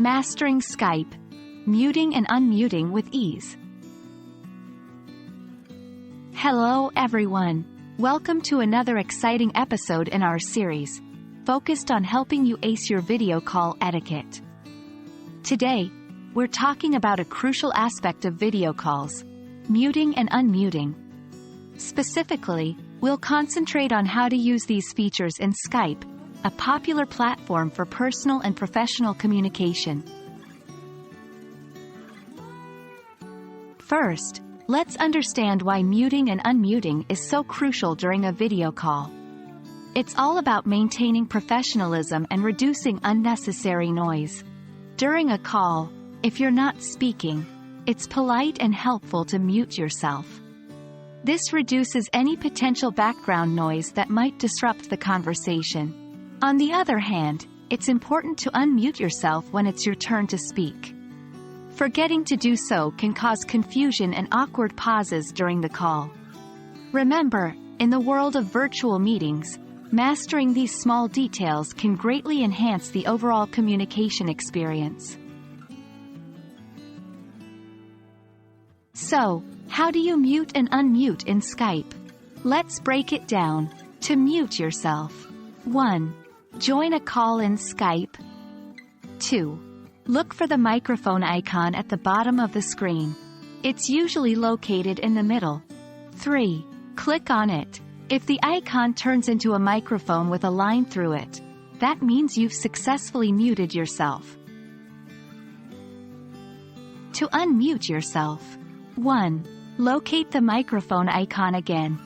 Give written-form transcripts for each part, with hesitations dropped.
Mastering Skype. Muting and unmuting with ease. Hello everyone. Welcome to another exciting episode in our series, focused on helping you ace your video call etiquette. Today, we're talking about a crucial aspect of video calls, muting and unmuting. Specifically, we'll concentrate on how to use these features in Skype, a popular platform for personal and professional communication. First, let's understand why muting and unmuting is so crucial during a video call. It's all about maintaining professionalism and reducing unnecessary noise. During a call, if you're not speaking, it's polite and helpful to mute yourself. This reduces any potential background noise that might disrupt the conversation. On the other hand, it's important to unmute yourself when it's your turn to speak. Forgetting to do so can cause confusion and awkward pauses during the call. Remember, in the world of virtual meetings, mastering these small details can greatly enhance the overall communication experience. So, how do you mute and unmute in Skype? Let's break it down. To mute yourself. 1. Join a call in Skype. 2. Look for the microphone icon at the bottom of the screen. It's usually located in the middle. 3. Click on it. If the icon turns into a microphone with a line through it, that means you've successfully muted yourself. To unmute yourself. 1. Locate the microphone icon again.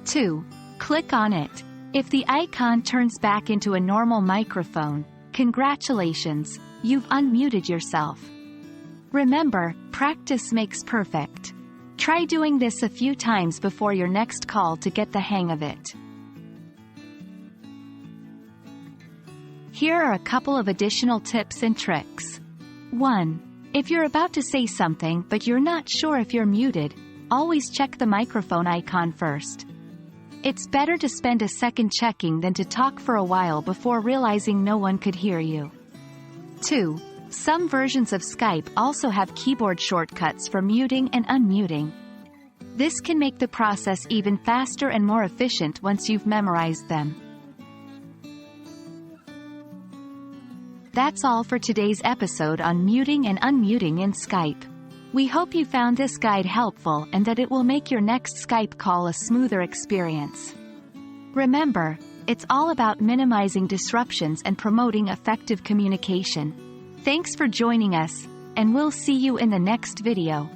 2. Click on it. If the icon turns back into a normal microphone, congratulations, you've unmuted yourself. Remember, practice makes perfect. Try doing this a few times before your next call to get the hang of it. Here are a couple of additional tips and tricks. 1. If you're about to say something but you're not sure if you're muted, always check the microphone icon first. It's better to spend a second checking than to talk for a while before realizing no one could hear you. 2. Some versions of Skype also have keyboard shortcuts for muting and unmuting. This can make the process even faster and more efficient once you've memorized them. That's all for today's episode on muting and unmuting in Skype. We hope you found this guide helpful and that it will make your next Skype call a smoother experience. Remember, it's all about minimizing disruptions and promoting effective communication. Thanks for joining us, and we'll see you in the next video.